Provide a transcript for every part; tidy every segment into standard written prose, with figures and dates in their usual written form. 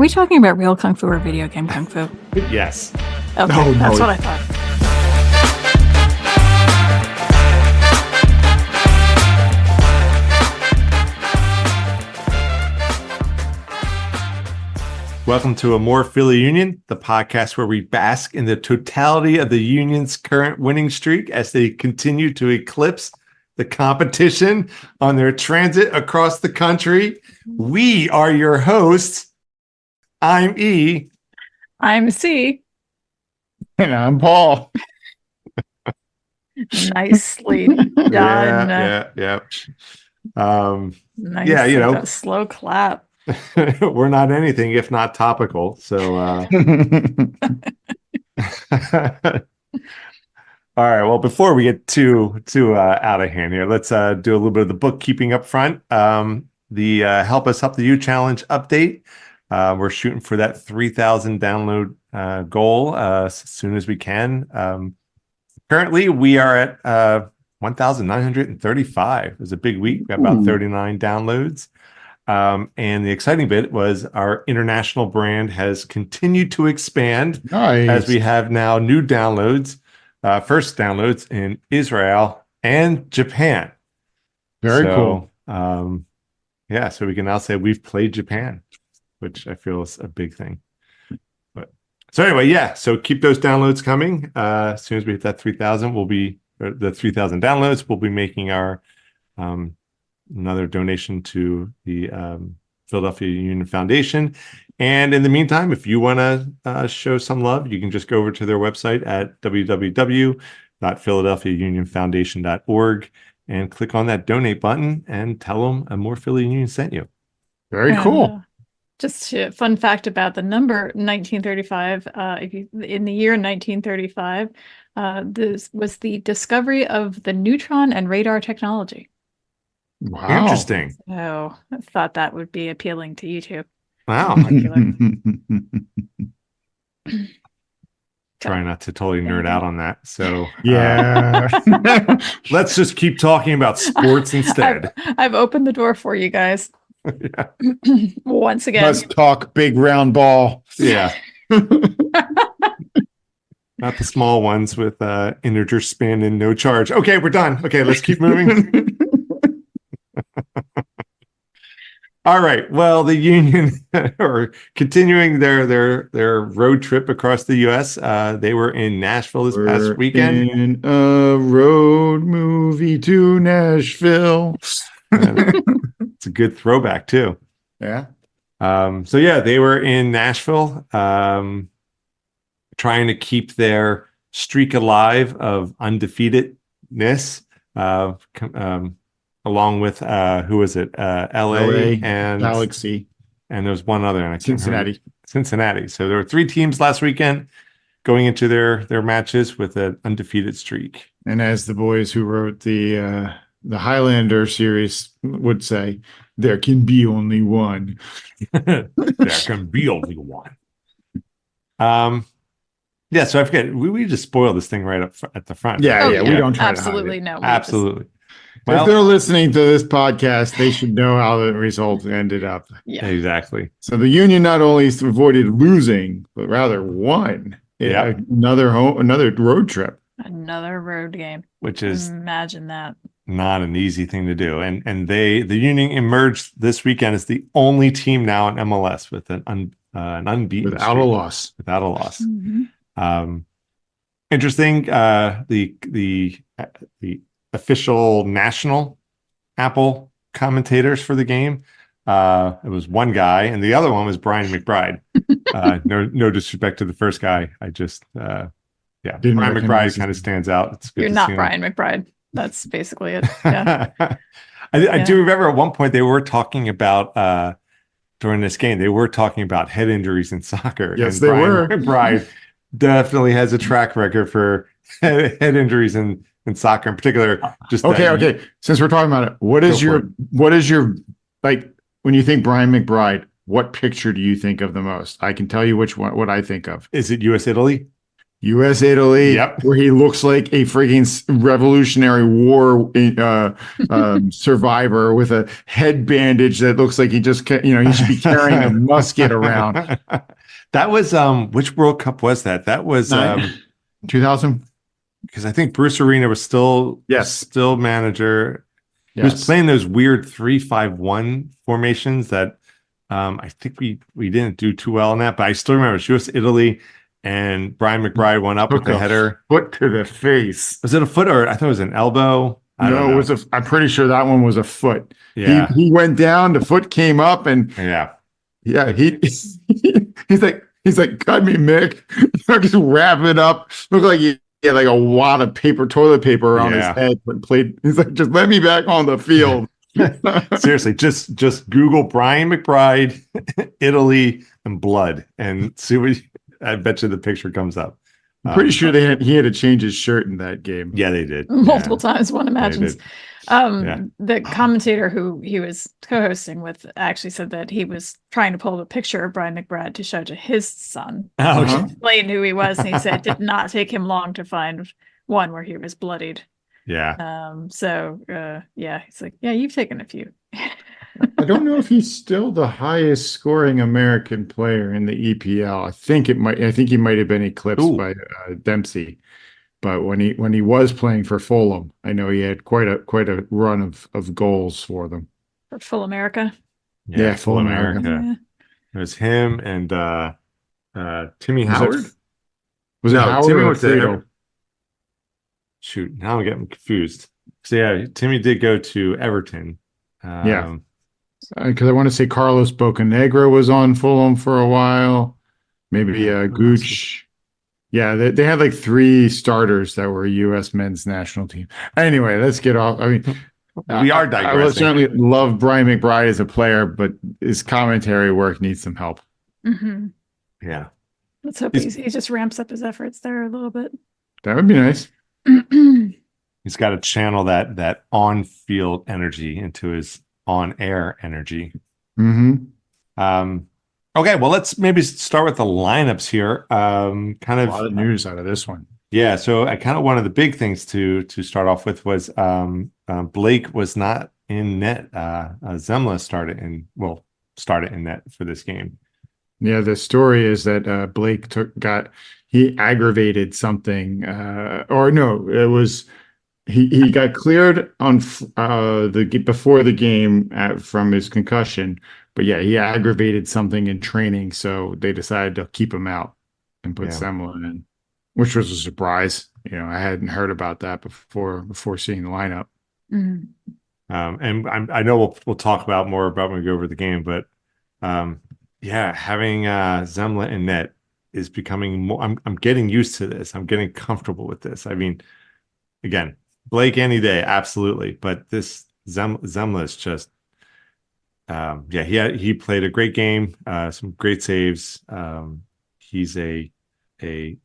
we talking about real kung fu or video game kung fu? Yes. Okay, No, that's no. what I thought. Welcome to amorephillyunion, the podcast where we bask in the totality of the Union's current winning streak as they continue to eclipse the competition on their transit across the country. We are your hosts. I'm E. I'm C. And I'm Paul. Nicely done. Yeah. Nice. Yeah, you know. A slow clap. We're not anything if not topical. So, all right. Well, before we get too out of hand here, let's do a little bit of the bookkeeping up front. The Help Us Help the You challenge update. We're shooting for that 3,000 download goal as soon as we can. Currently, we are at 1,935. It was a big week. We got about 39 downloads. And the exciting bit was our international brand has continued to expand as we have now new downloads, first downloads in Israel and Japan. Very cool. Yeah, so we can now say we've played Japan, which I feel is a big thing. So anyway, yeah, so keep those downloads coming. As soon as we hit that 3,000, the 3,000 downloads, we'll be making our another donation to the Philadelphia Union Foundation. And in the meantime, if you want to show some love, you can just go over to their website at www.philadelphiaunionfoundation.org and click on that donate button and tell them amorephillyunion sent you. Very cool. Just a fun fact about the number 1935. In the year 1935, this was the discovery of the neutron and radar technology. Wow. Interesting. So I thought that would be appealing to you too. Wow. Okay. Try not to totally nerd out on that. So Yeah. let's just keep talking about sports instead. I've opened the door for you guys. Yeah. Once again. Let's talk big round ball. Yeah. Not the small ones with integer spin and no charge. Okay, we're done. Okay, let's keep moving. All right. Well, the Union are continuing their road trip across the U.S. They were in Nashville this past weekend. In a road movie to Nashville. It's a good throwback too. Yeah. So yeah, they were in Nashville, trying to keep their streak alive of undefeatedness. Along with who was it? LA and Galaxy, and there was one other, and I can't remember. Cincinnati. So there were three teams last weekend going into their matches with an undefeated streak. And as the boys who wrote the Highlander series would say, there can be only one. There can be only one. Yeah. So I forget. We just spoiled this thing right up at the front. Yeah, yeah. We don't try absolutely to hide it. no. Absolutely. If they're listening to this podcast, they should know how the result ended up. Yeah, exactly. So the Union not only avoided losing, but rather won. Yeah, another road trip, another road game, which is imagine that not an easy thing to do. And the Union emerged this weekend as the only team now in MLS with an unbeaten without a loss. Mm-hmm. Interesting. The official national Apple commentators for the game. It was one guy, and the other one was Brian McBride. No disrespect to the first guy. I just, Brian McBride kind of stands out. It's good. You're not Brian McBride. That's basically it. Yeah. I do remember at one point they were talking about during this game. They were talking about head injuries in soccer. Yes, and they were. McBride definitely has a track record for head injuries in soccer in particular. Just okay. Since we're talking about it, what is your like when you think Brian McBride? What picture do you think of the most? I can tell you which one. What I think of. Is it U.S. Italy? U.S. Italy, Yep. where he looks like a freaking Revolutionary War survivor with a head bandage that looks like he just, he should be carrying a musket around. That was which World Cup was that? That was 2000. because I think Bruce Arena was still Yes. manager. He was playing those weird 3-5-1 formations that I think we didn't do too well in that, but I still remember it was Italy and Brian McBride went up with the header. Foot to the face. Was it a foot or I thought it was an elbow? I don't know. It was I'm pretty sure that one was a foot. Yeah. He went down, the foot came up, and he's like, cut me, Mick. Just wrap it up. Looked like he had like a wad of toilet paper around his head, but played. He's like, just let me back on the field. Seriously, just Google Brian McBride, Italy, and blood, and see what I bet you the picture comes up. I'm pretty sure he had to change his shirt in that game. Yeah, they did multiple times. One imagines. Yeah. The commentator who he was co-hosting with actually said that he was trying to pull up a picture of Brian McBride to show to his son, explain who he was, and he said it did not take him long to find one where he was bloodied. Yeah. He's like, yeah, you've taken a few. I don't know if he's still the highest scoring American player in the EPL. I think he might have been eclipsed by Dempsey. But when he was playing for Fulham, I know he had quite a run of goals for them. For Full America. Yeah, Full America. Yeah. It was him and Timmy Howard. Was it Howard Timmy or went to Fredo? Shoot, now I'm getting confused. So yeah, Timmy did go to Everton. Because I want to say Carlos Bocanegra was on Fulham for a while. Maybe Gooch. Yeah, they had like 3 starters that were U.S. men's national team. Anyway, let's get off. I mean, we are digressing. I certainly love Brian McBride as a player, but his commentary work needs some help. Mm-hmm. Yeah. Let's hope he just ramps up his efforts there a little bit. That would be nice. He's got to channel that on-field energy into his on-air energy. Mm-hmm. Okay, well, let's maybe start with the lineups here. Kind of a lot of news out of this one. Yeah, so I kind of one of the big things to start off with was Blake was not in net. Zemla started in net for this game. Yeah, the story is that Blake he aggravated something, or no, it was he got cleared on before the game from his concussion. But yeah, he aggravated something in training, so they decided to keep him out and put Zemla in, which was a surprise. I hadn't heard about that before seeing the lineup. Mm-hmm. And I know we'll talk about more about when we go over the game, but having Zemla in net is becoming more. I'm getting used to this. I'm getting comfortable with this. I mean, again, Blake any day, absolutely, but this Zemla is just. He played a great game, some great saves. He's a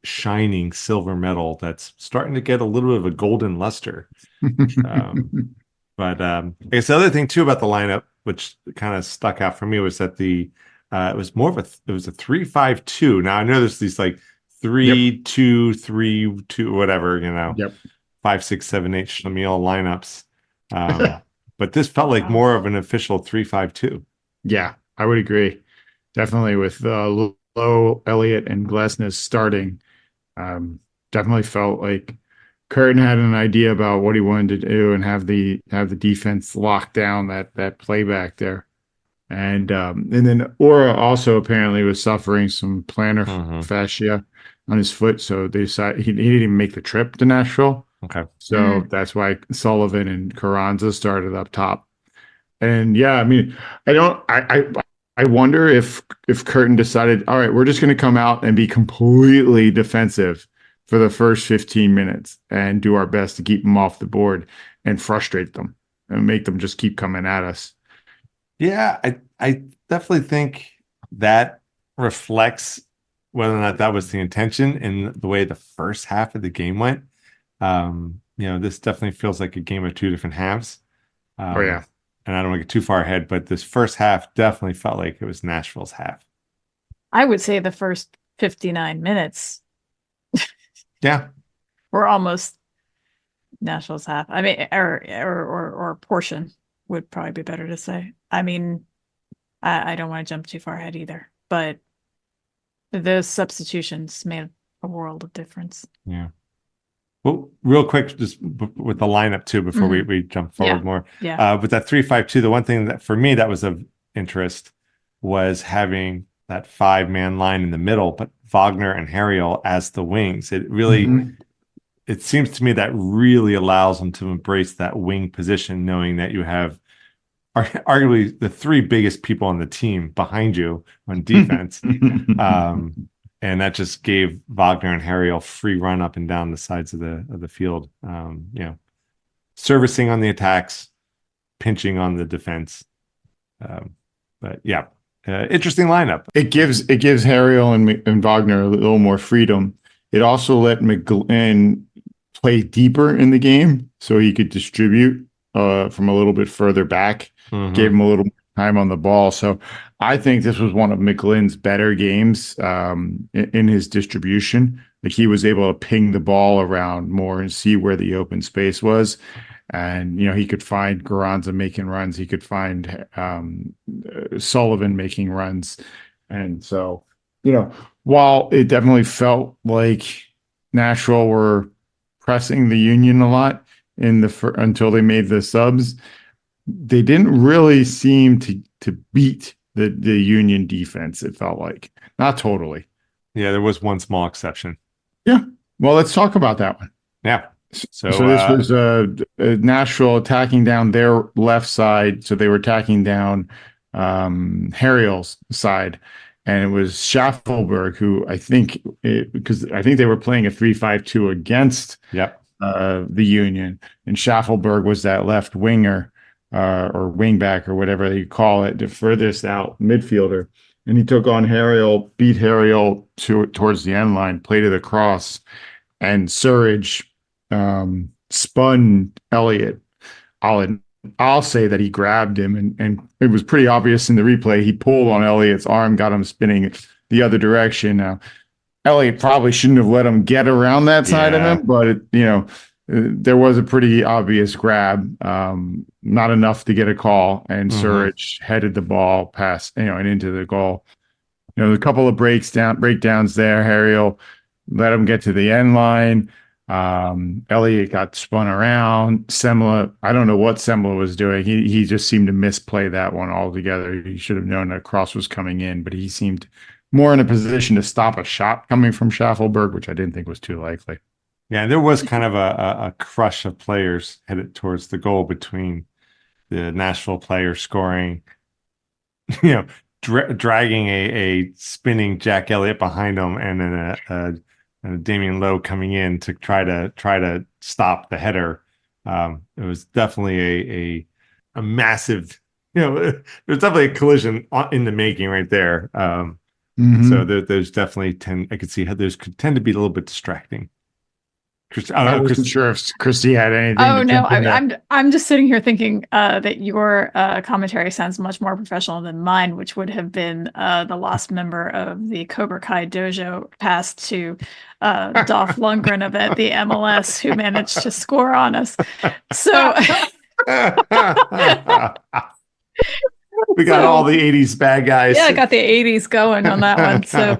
shining silver medal that's starting to get a little bit of a golden luster. But I guess the other thing too about the lineup, which kind of stuck out for me, was that it was a 3-5-2. Now I know there's these like 3-2-3-2 whatever, 5, 6, 7, 8 Schlemiel lineups. But this felt like more of an official 3-5-2. Yeah, I would agree. Definitely with Lowe, Elliott, and Glesnes starting. Definitely felt like Curtin had an idea about what he wanted to do and have the defense lock down that playback there. And then Ora also apparently was suffering some plantar fascia on his foot, so they decided he didn't even make the trip to Nashville. Okay. So that's why Sullivan and Carranza started up top. And yeah, I mean, I wonder if Curtin decided, all right, we're just going to come out and be completely defensive for the first 15 minutes and do our best to keep them off the board and frustrate them and make them just keep coming at us. Yeah, I definitely think that reflects whether or not that was the intention in the way the first half of the game went. This definitely feels like a game of 2 different halves. And I don't want to get too far ahead, but this first half definitely felt like it was Nashville's half. I would say the first 59 minutes Yeah. We're almost Nashville's half. I mean, or portion would probably be better to say. I mean, I don't want to jump too far ahead either, but those substitutions made a world of difference. Yeah. Well, real quick, just with the lineup too, before we jump forward more. Yeah. With that 3-5-2, the one thing that for me that was of interest was having that 5-man line in the middle, but Wagner and Harriel as the wings. It really, it seems to me that really allows them to embrace that wing position, knowing that you have arguably the 3 biggest people on the team behind you on defense. And that just gave Wagner and Harriel free run up and down the sides of the field. Servicing on the attacks, pinching on the defense. But yeah, interesting lineup. It gives Harriel and Wagner a little more freedom. It also let McGlynn play deeper in the game, so he could distribute from a little bit further back. Gave him a little more time on the ball. So I think this was one of McGlynn's better games in his distribution. Like, he was able to ping the ball around more and see where the open space was. And, he could find Garanza making runs. He could find Sullivan making runs. And so, while it definitely felt like Nashville were pressing the Union a lot until they made the subs, they didn't really seem to beat the Union defense. It felt like, not totally. Yeah, there was one small exception. Yeah. Well, let's talk about that one. Yeah. So this was Nashville attacking down their left side. So they were attacking down Harriel's side. And it was Schaffelberg who because I think they were playing a 3-5-2 against the Union. And Schaffelberg was that left winger or wingback or whatever you call it, the furthest out midfielder. And he took on Harriel, beat Harriel towards the end line, played it across, and Surridge spun Elliott. I'll say that he grabbed him, and it was pretty obvious in the replay. He pulled on Elliott's arm, got him spinning the other direction. Now, Elliott probably shouldn't have let him get around that side of him, but there was a pretty obvious grab, not enough to get a call, and Surridge headed the ball past, and into the goal. A couple of breakdowns there. Harriel let him get to the end line. Elliott got spun around. Semla, I don't know what Semla was doing. He just seemed to misplay that one altogether. He should have known that cross was coming in, but he seemed more in a position to stop a shot coming from Schaffelberg, which I didn't think was too likely. Yeah, there was kind of a crush of players headed towards the goal between the Nashville players scoring, dragging a spinning Jack Elliott behind them, and then a Damian Lowe coming in to try to stop the header. It was definitely a massive, there's definitely a collision in the making right there. So there's definitely I could see how those could tend to be a little bit distracting. I wasn't sure if Christy had anything. Oh no, I'm just sitting here thinking that your commentary sounds much more professional than mine, which would have been the lost member of the Cobra Kai dojo passed to Dolph Lundgren of the MLS, who managed to score on us. So we got all the 80s bad guys. Yeah, I got the 80s going on that one. So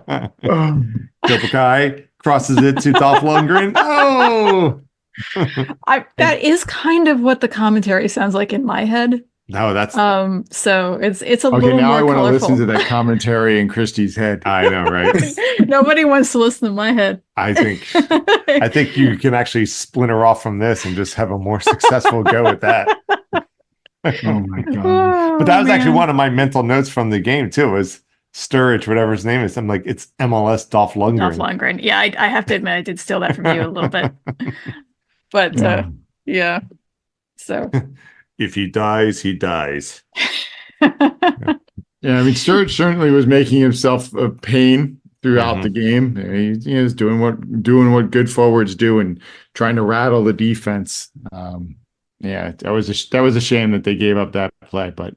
Cobra Kai crosses it to Dolph Lundgren. Oh, that is kind of what the commentary sounds like in my head. No, that's so it's a little now more I want to colorful. listen to that commentary in Christy's head. I know, right? Nobody wants to listen to my head. I think you can actually splinter off from this and just have a more successful go at that. Oh my god! But that was actually one of my mental notes from the game too. Was Sturridge, whatever his name is. I'm like, it's MLS Dolph Lundgren. Dolph Lundgren. Yeah, I have to admit, I did steal that from you a little bit. But yeah. So if he dies, he dies. Yeah, I mean, Sturridge certainly was making himself a pain throughout the game. He was doing what good forwards do and trying to rattle the defense. Yeah, that was a shame that they gave up that play, but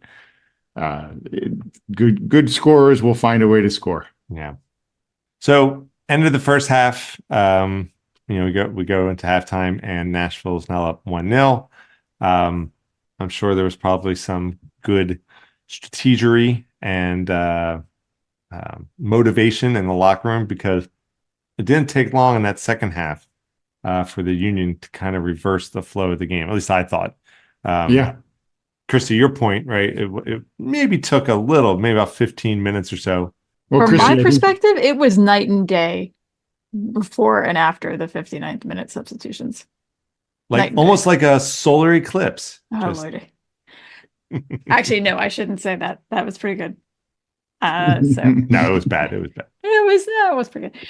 good scorers will find a way to score. Yeah. So end of the first half, we go into halftime and Nashville's now up 1-0. I'm sure there was probably some good strategery and motivation in the locker room, because it didn't take long in that second half for the Union to kind of reverse the flow of the game. At least I thought. Yeah. Chris, to your point, right? It maybe took a little, maybe about 15 minutes or so. Well, From Chrissy, my perspective, it was night and day before and after the 59th minute substitutions. Like almost like a solar eclipse. Oh, Lordy. Actually, no, I shouldn't say that. That was pretty good. So no, it was bad. It was bad. It was pretty good.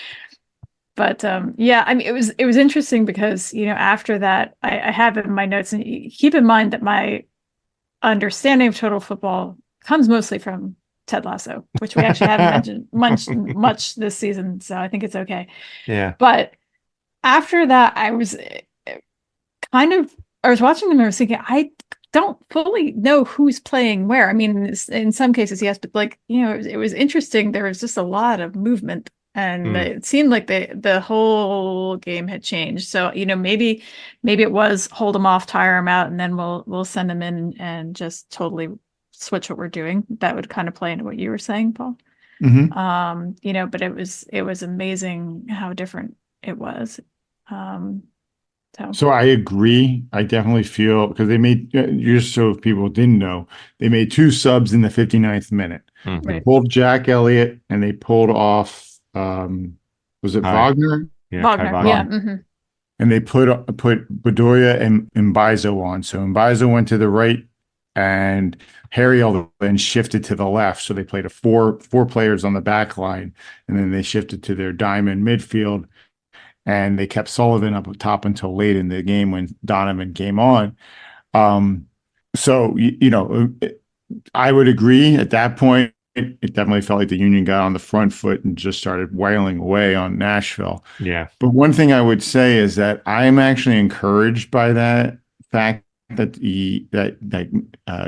But yeah, I mean, it was interesting because, after that, I have it in my notes, and keep in mind that my understanding of total football comes mostly from Ted Lasso, which we actually haven't mentioned much this season, so I think it's okay. Yeah. But after that, I was watching them and I was thinking, I don't fully know who's playing where. I mean, in some cases, yes, but it was interesting. There was just a lot of movement, and it seemed like the whole game had changed. So, maybe it was hold them off, tire them out, and then we'll send them in and just totally switch what we're doing. That would kind of play into what you were saying, Paul. Mm-hmm. But it was amazing how different it was. So I agree. I definitely feel, because they made, just so if people didn't know, they made 2 subs in the 59th minute. Mm-hmm. They pulled Jack Elliott and they pulled off, was it Wagner? Yeah, Wagner. Yeah. Mm-hmm. And they put Bedoya and Mbaizo on. So Mbaizo went to the right and Harry then shifted to the left. So they played a four players on the back line, and then they shifted to their diamond midfield. And they kept Sullivan up top until late in the game when Donovan came on. So, I would agree at that point. It definitely felt like the Union got on the front foot and just started wailing away on Nashville. Yeah. But one thing I would say is that I'm actually encouraged by that fact that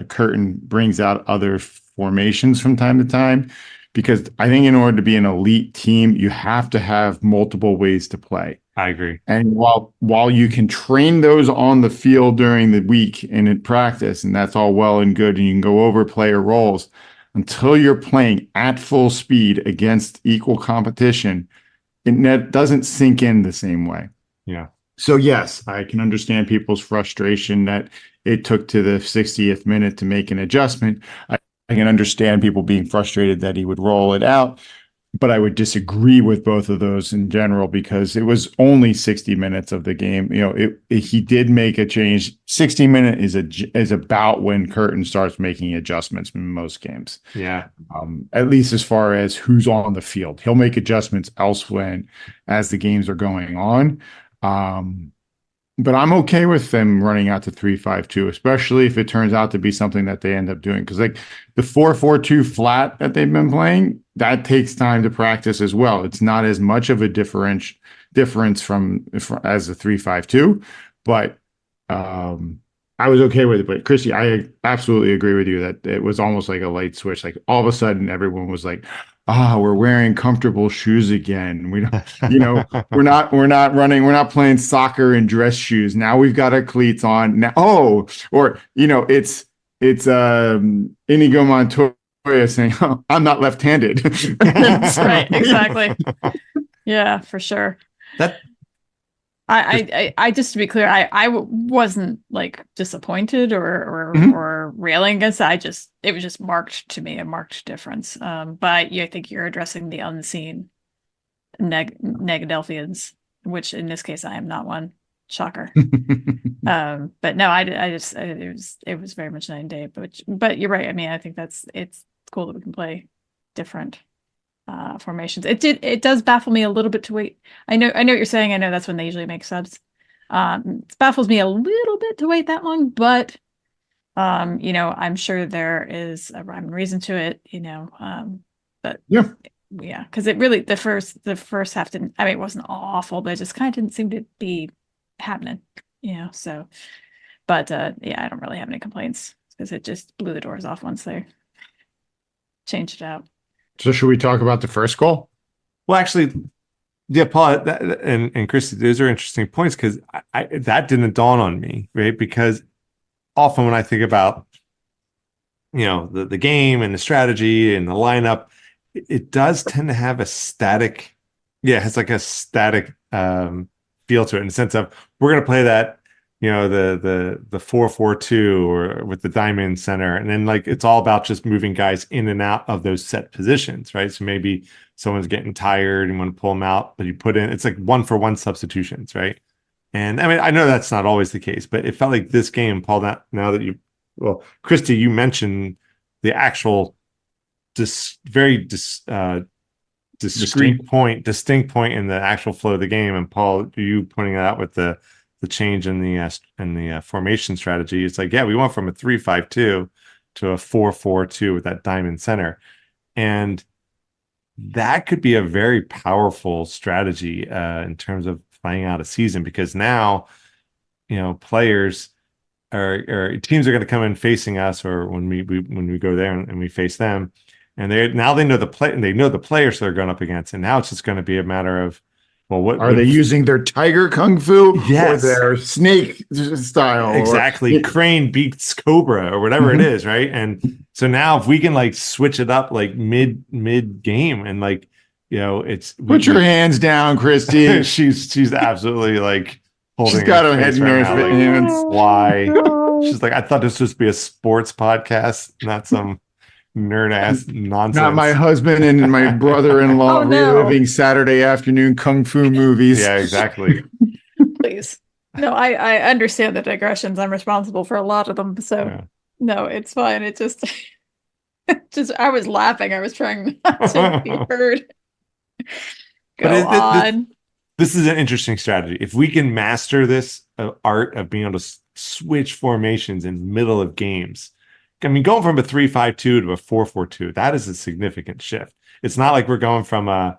Curtin brings out other formations from time to time. Because I think in order to be an elite team, you have to have multiple ways to play. I agree. And while you can train those on the field during the week and in practice, and that's all well and good, and you can go over player roles, until you're playing at full speed against equal competition, it doesn't sink in the same way. Yeah. So yes, I can understand people's frustration that it took to the 60th minute to make an adjustment. I can understand people being frustrated that he would roll it out, but I would disagree with both of those in general, because it was only 60 minutes of the game. He did make a change. 60 minutes is about when Curtin starts making adjustments in most games. Yeah. At least as far as who's on the field. He'll make adjustments elsewhere as the games are going on. But I'm okay with them running out to 3-5-2, especially if it turns out to be something that they end up doing. Because like the 4-4-2 flat that they've been playing, that takes time to practice as well. It's not as much of a difference from as the 3-5-2, but I was okay with it. But Christy, I absolutely agree with you that it was almost like a light switch. Like all of a sudden, everyone was like, we're wearing comfortable shoes again. We don't, we're not running, we're not playing soccer in dress shoes. Now we've got our cleats on now. It's Inigo Montoya saying, I'm not left-handed. That's right. Exactly. Yeah, for sure. I just to be clear, I wasn't like disappointed or railing against it. It was just marked to me, a marked difference. But I think you're addressing the unseen Negadelphians, which in this case I am not one. Shocker. But no, it was very much night and day. But you're right. I mean, I think it's cool that we can play different formations. It does baffle me a little bit to wait. I know what you're saying. I know that's when they usually make subs. It baffles me a little bit to wait that long, but I'm sure there is a rhyme and reason to it, but yeah, because it really the first half didn't, I mean, it wasn't awful, but it just kind of didn't seem to be happening, so but yeah, I don't really have any complaints because it just blew the doors off once they changed it out. So should we talk about the first goal? Well, actually, Yeah, Paul, and Christy, those are interesting points because that didn't dawn on me, right? Because often when I think about, the game and the strategy and the lineup, it does tend to have a static, it has like a static feel to it in the sense of we're going to play that, the 4-4-2 or with the diamond center, and then like it's all about just moving guys in and out of those set positions, right? So maybe someone's getting tired and want to pull them out, but you put in, it's like 1-for-1 substitutions, right? And I mean, I know that's not always the case, but it felt like this game, Paul, now that Christy, you mentioned the actual very distinct point in the actual flow of the game. And Paul, you pointing that out with the change in the formation strategy. It's like, we went from a 3-5-2 to a 4-4-2 with that diamond center. And that could be a very powerful strategy in terms of playing out a season, because now, players or teams are going to come in facing us, or when we go there and we face them, and they know the players they're going up against, and now it's just going to be a matter of, well, what are they using their tiger kung fu or their snake style? Exactly, crane beats cobra or whatever it is, right? And so now if we can like switch it up like mid game and like it's put your hands down, Christy. she's absolutely like holding. She's got her head in her hands. Why? She's like, I thought this was be a sports podcast, not some nerd ass nonsense. Not my husband and my brother-in-law reliving Saturday afternoon kung fu movies. Yeah, exactly. Please. No, I understand the digressions. I'm responsible for a lot of them. So no, it's fine. It just I was laughing. I was trying not to be heard. Go on. This is an interesting strategy. If we can master this art of being able to switch formations in the middle of games, I mean, going from a 3-5-2 to a 4-4-2, that is a significant shift. It's not like we're going from a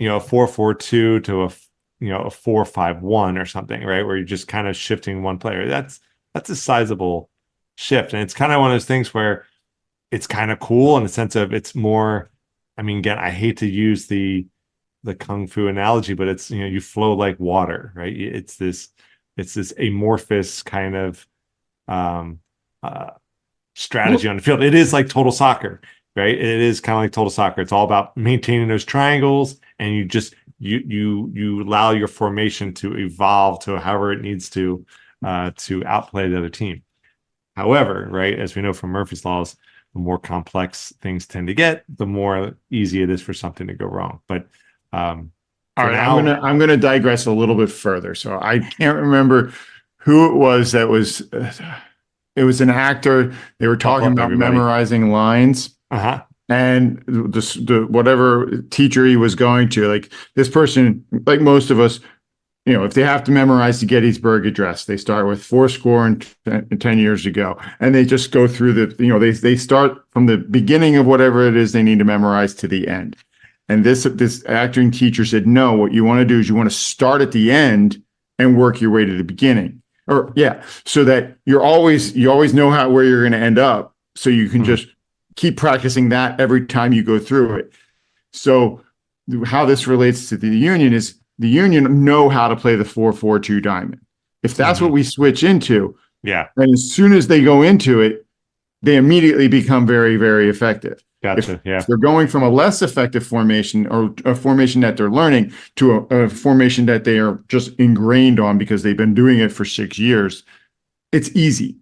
4-4-2 to a 4-5-1 or something, right? Where you're just kind of shifting one player. That's a sizable shift. And it's kind of one of those things where it's kind of cool in the sense of it's more, I mean, again, I hate to use the kung fu analogy, but it's, you flow like water, right? It's this amorphous kind of strategy on the field. It is like total soccer, right? It is kind of like total soccer. It's all about maintaining those triangles, and you allow your formation to evolve to however it needs to outplay the other team. However, right, as we know from Murphy's laws, the more complex things tend to get, the more easy it is for something to go wrong. But all right, I'm gonna digress a little bit further. So I can't remember who it was that was. It was an actor. They were talking about memorizing lines. And the whatever teacher he was going to, like this person, like most of us, if they have to memorize the Gettysburg Address, they start with 10 years ago, and they just go through they start from the beginning of whatever it is they need to memorize to the end. And this acting teacher said, no, what you want to do is you want to start at the end and work your way to the beginning. So that you always know where you're going to end up, so you can just keep practicing that every time you go through it. So how this relates to the Union is the Union know how to play the 4-4-2 diamond. If that's what we switch into, and as soon as they go into it, they immediately become very, very effective. Gotcha. If they're going from a less effective formation, or a formation that they're learning, to a formation that they are just ingrained on because they've been doing it for 6 years, it's easy.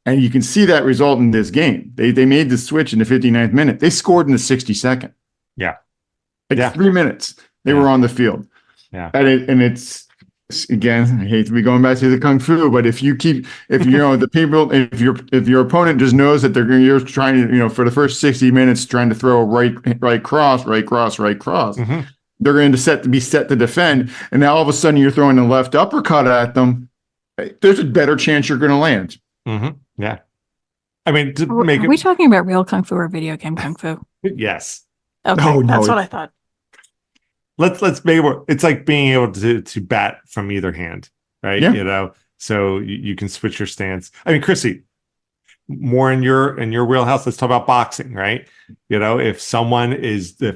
And you can see that result in this game. They made the switch in the 59th minute. They scored in the 62nd. 3 minutes they were on the field. And it's again, I hate to be going back to the kung fu, but if your opponent just knows that you're trying to, for the first 60 minutes trying to throw a right cross, they're going to be set to defend, and now all of a sudden you're throwing a left uppercut at them. There's a better chance you're going to land. Yeah, I mean, are we talking about real kung fu or video game kung fu? Yes. Okay, that's what I thought. Let's make it. It's like being able to bat from either hand, right? Yeah. So you can switch your stance. I mean, Chrissy, more in your wheelhouse, let's talk about boxing, right? You know, if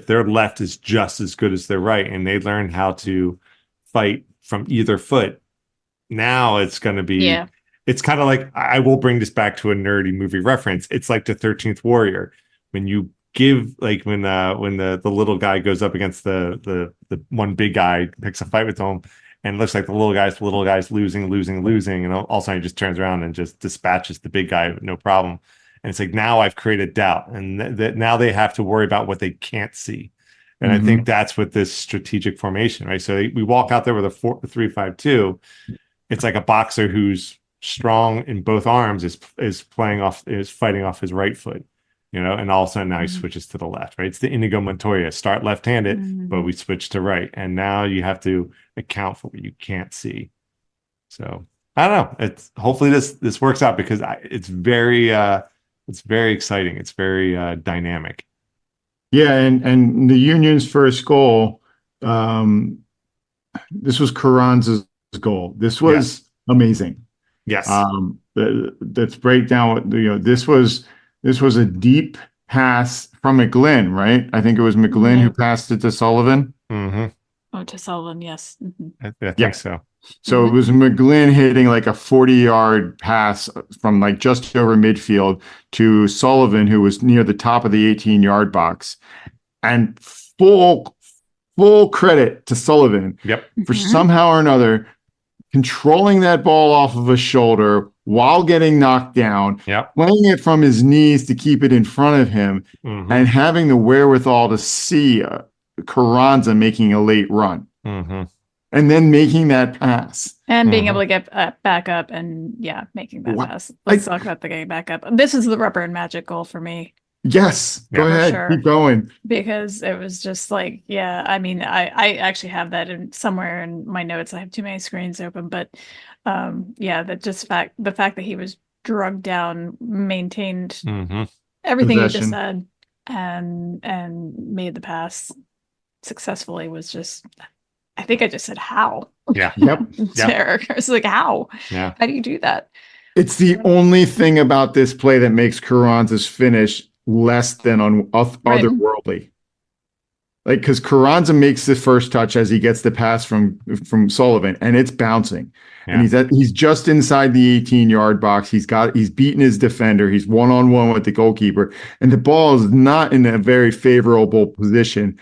their left is just as good as their right, and they learn how to fight from either foot, now it's going to be, Yeah. it's kind of like, I will bring this back to a nerdy movie reference. It's like the 13th Warrior. When you give, like when the little guy goes up against the one big guy, picks a fight with him, and it looks like the little guy's losing, and all of a sudden he just turns around and just dispatches the big guy, no problem. And it's like, now I've created doubt, and that now they have to worry about what they can't see. And I think that's what this strategic formation, right? So we walk out there with a 3-5-2. It's like a boxer who's strong in both arms is fighting off his right foot, you know, and all of a sudden now he switches to the left, right? It's the Inigo Montoya, start left-handed, but we switch to right. And now you have to account for what you can't see. So I don't know. Hopefully this works out, because it's very exciting. It's very dynamic. Yeah, and the Union's first goal, this was Carranza's goal. This was amazing. Yes. Let's break down what, you know, this was a deep pass from McGlynn, right? I think it was McGlynn who passed it to Sullivan. Oh, to Sullivan, yes. I think so. So it was McGlynn hitting like a 40-yard pass from like just over midfield to Sullivan, who was near the top of the 18-yard box. And full credit to Sullivan for somehow or another controlling that ball off of his shoulder while getting knocked down, playing it from his knees to keep it in front of him, and having the wherewithal to see Carranza making a late run. And then making that pass. And being able to get back up and, making that pass. Let's talk about the getting back up. This is the rubber and magic goal for me. Yes. Go ahead. Sure. Keep going. Because it was just like, I mean, I actually have that somewhere in my notes. I have too many screens open. But, the fact that he was drugged down, maintained everything you just said, and made the pass successfully was just... I think I just said how. Yeah. Derek. I was like, how? Yeah. How do you do that? It's the only thing about this play that makes Carranza's finish less than otherworldly. Like, because Carranza makes the first touch as he gets the pass from Sullivan, and it's bouncing. And he's just inside the 18-yard box. He's beaten his defender. He's one-on-one with the goalkeeper, and the ball is not in a very favorable position.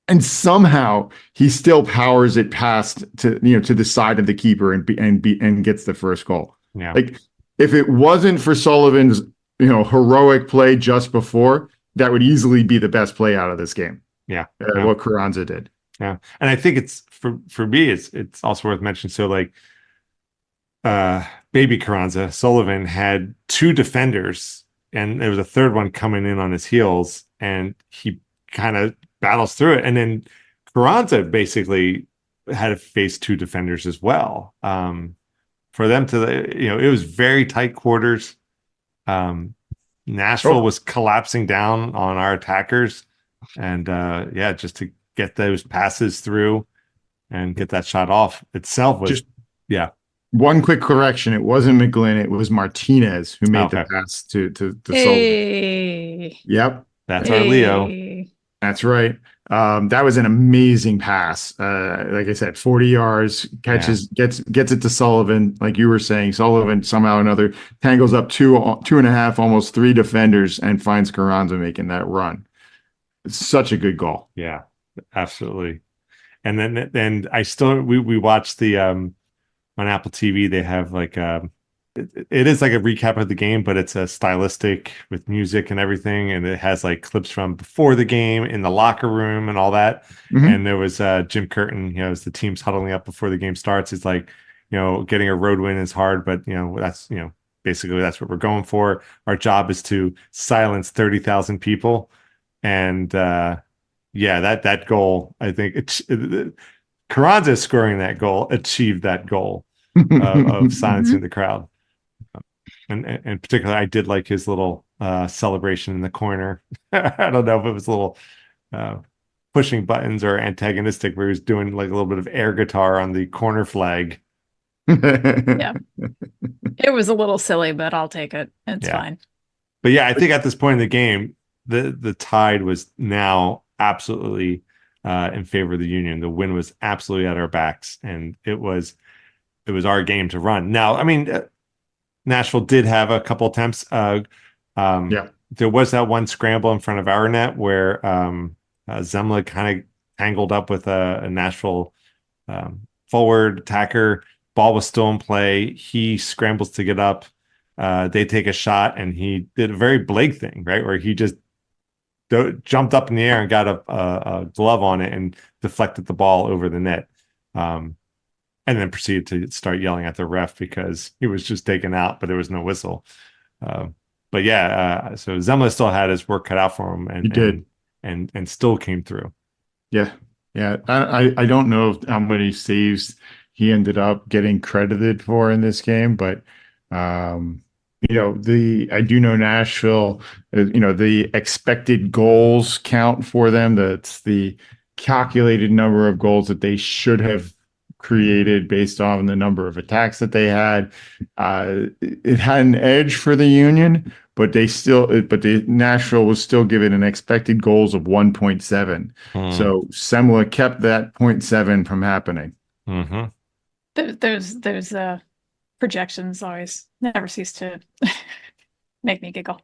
And somehow he still powers it past to the side of the keeper and gets the first goal. Yeah. Like, if it wasn't for Sullivan's heroic play just before, that would easily be the best play out of this game. What Carranza did. Yeah, and I think it's for me, it's also worth mentioning. So like, baby Carranza, Sullivan had two defenders, and there was a third one coming in on his heels, and he kind of battles through it, and then Carranza basically had to face two defenders as well. For them to, it was very tight quarters. Nashville was collapsing down on our attackers, and just to get those passes through and get that shot off itself was One quick correction: it wasn't McGlynn; it was Martinez who made the pass to Sullivan. Yep, that's our Leo. That's right. That was an amazing pass. Like I said, 40 yards, gets it to Sullivan. Like you were saying, Sullivan somehow or another tangles up two and a half, almost three defenders, and finds Carranza making that run. It's such a good goal. Yeah, absolutely. And then we watched the on Apple TV. They have like it is like a recap of the game, but it's a stylistic with music and everything, and it has like clips from before the game, in the locker room, and all that. And there was Jim Curtin, as the team's huddling up before the game starts. It's like, getting a road win is hard, but that's basically that's what we're going for. Our job is to silence 30,000 people, and that goal, I think Carranza scoring that goal achieved that goal of silencing the crowd. And particularly, I did like his little celebration in the corner. I don't know if it was a little pushing buttons or antagonistic, where he was doing like a little bit of air guitar on the corner flag. Yeah. It was a little silly, but I'll take it. It's fine. But yeah, I think at this point in the game, the tide was now absolutely in favor of the Union. The wind was absolutely at our backs, and it was our game to run. Now, I mean, Nashville did have a couple attempts. There was that one scramble in front of our net where Zemla kind of tangled up with a Nashville forward attacker. Ball was still in play. He scrambles to get up. They take a shot, and he did a very Blake thing, right, where he just jumped up in the air and got a glove on it and deflected the ball over the net. And then proceeded to start yelling at the ref because he was just taken out, but there was no whistle. But yeah, so Zemla still had his work cut out for him, and he did, and still came through. Yeah. I don't know how many saves he ended up getting credited for in this game, but I do know Nashville. The expected goals count for them. That's the calculated number of goals that they should have created based on the number of attacks that they had. It had an edge for the Union, but the Nashville was still given an expected goals of 1.7. So Semla kept that 0.7 from happening. Those projections always never cease to make me giggle.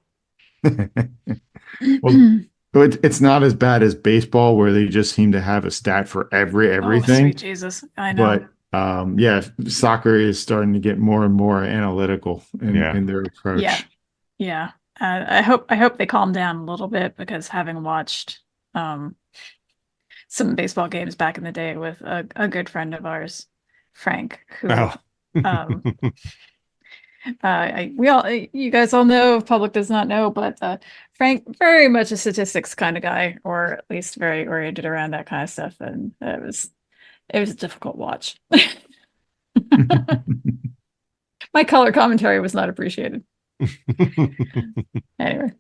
Well, it's not as bad as baseball, where they just seem to have a stat for everything. Oh, sweet Jesus, I know. But soccer is starting to get more and more analytical in their approach. Yeah. I hope they calm down a little bit, because having watched some baseball games back in the day with a good friend of ours, Frank, who you guys all know, public does not know, but Frank, very much a statistics kind of guy, or at least very oriented around that kind of stuff, and it was a difficult watch. My color commentary was not appreciated. Anyway.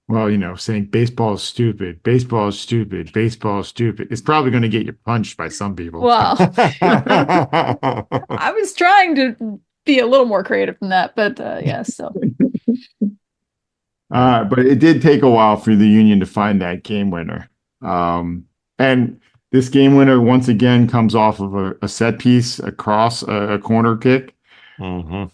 Well, saying baseball is stupid, baseball is stupid, baseball is stupid, it's probably going to get you punched by some people. Well, I was trying to be a little more creative than that, but still. But it did take a while for the Union to find that game winner. And this game winner, once again, comes off of a set piece across a corner kick. And